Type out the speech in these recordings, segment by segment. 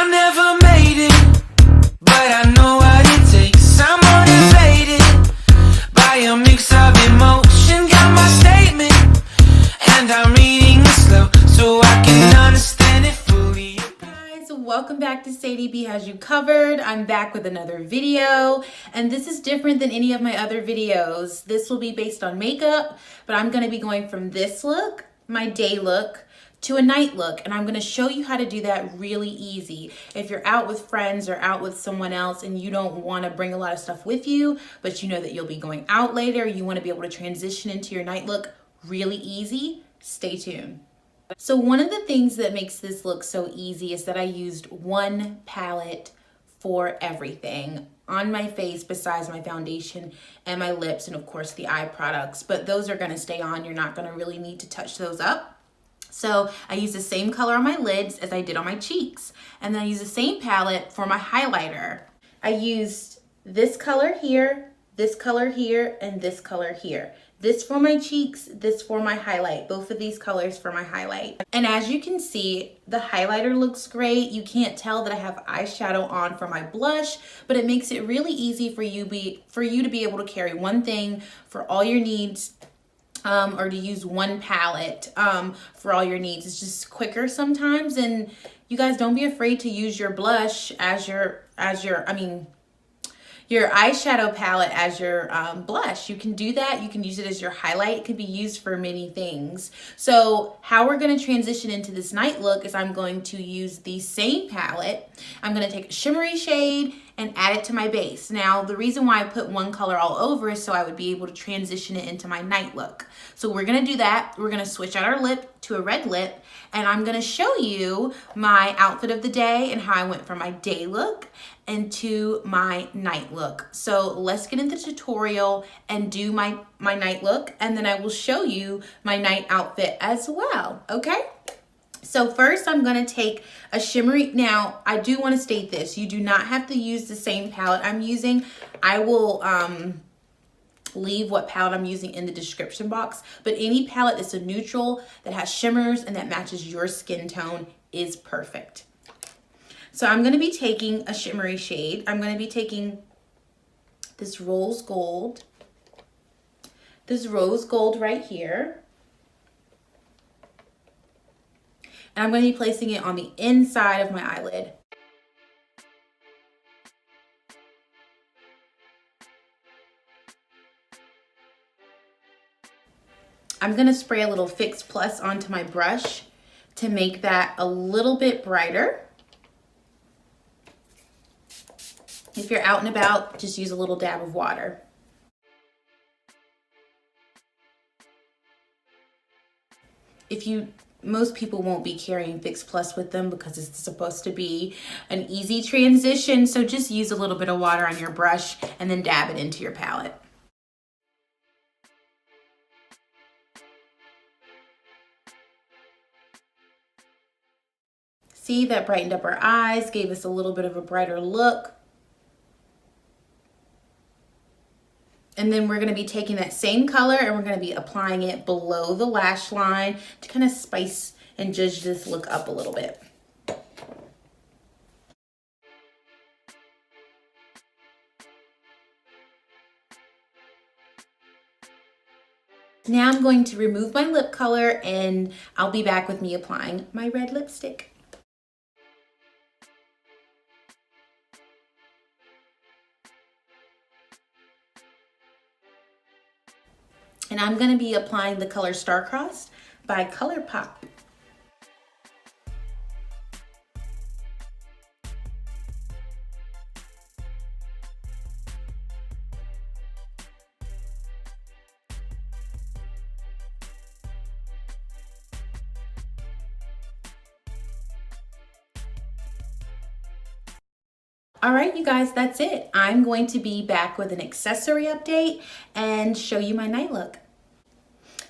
I never made it, but I know what it takes. I'm motivated by a mix of emotion. Got my statement, and I'm reading it slow so I can understand it fully. Guys, welcome back to Sadie B Has You Covered. I'm back with another video, and this is different than any of my other videos. This will be based on makeup, but I'm going to be going from this look, my day look, to a night look, and I'm going to show you how to do that really easy. If you're out with friends or out with someone else and you don't want to bring a lot of stuff with you, but you know that you'll be going out later, you want to be able to transition into your night look really easy, stay tuned. So one of the things that makes this look so easy is that I used one palette for everything on my face besides my foundation and my lips and of course the eye products, but those are going to stay on. You're not going to really need to touch those up. So I use the same color on my lids as I did on my cheeks. And then I use the same palette for my highlighter. I used this color here, this color here, and this color here. This for my cheeks, this for my highlight. Both of these colors for my highlight. And as you can see, the highlighter looks great. You can't tell that I have eyeshadow on for my blush, but it makes it really easy for you to be able to carry one thing for all your needs. Or to use one palette for all your needs. It's just quicker sometimes, and you guys don't be afraid to use your blush as your eyeshadow palette as your blush. You can do that. You can use it as your highlight. It can be used for many things. So how we're going to transition into this night look is I'm going to use the same palette. I'm going to take a shimmery shade and add it to my base. Now, the reason why I put one color all over is so I would be able to transition it into my night look. So we're gonna do that. We're gonna switch out our lip to a red lip, and I'm gonna show you my outfit of the day and how I went from my day look into my night look. So let's get into the tutorial and do my night look, and then I will show you my night outfit as well, okay? So first I'm gonna take a shimmery, now I do wanna state this, you do not have to use the same palette I'm using. I will leave what palette I'm using in the description box, but any palette that's a neutral, that has shimmers and that matches your skin tone is perfect. So I'm gonna be taking a shimmery shade. I'm gonna be taking this rose gold right here. And I'm going to be placing it on the inside of my eyelid. I'm going to spray a little Fix Plus onto my brush to make that a little bit brighter. If you're out and about, just use a little dab of water. Most people won't be carrying Fix Plus with them because it's supposed to be an easy transition. So just use a little bit of water on your brush and then dab it into your palette. See, that brightened up our eyes, gave us a little bit of a brighter look. And then we're going to be taking that same color and we're going to be applying it below the lash line to kind of spice and judge this look up a little bit. Now I'm going to remove my lip color and I'll be back with me applying my red lipstick. And I'm going to be applying the color Starcrossed by ColourPop. All right, you guys, that's it. I'm going to be back with an accessory update and show you my night look.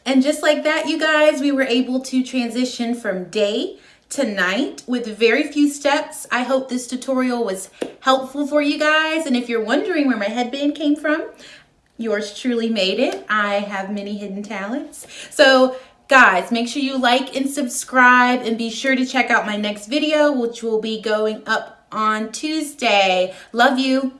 And just like that, you guys, we were able to transition from day to night with very few steps. I hope this tutorial was helpful for you guys. And if you're wondering where my headband came from, yours truly made it. I have many hidden talents. So Guys, make sure you like and subscribe, and be sure to check out my next video, which will be going up on Tuesday. Love you.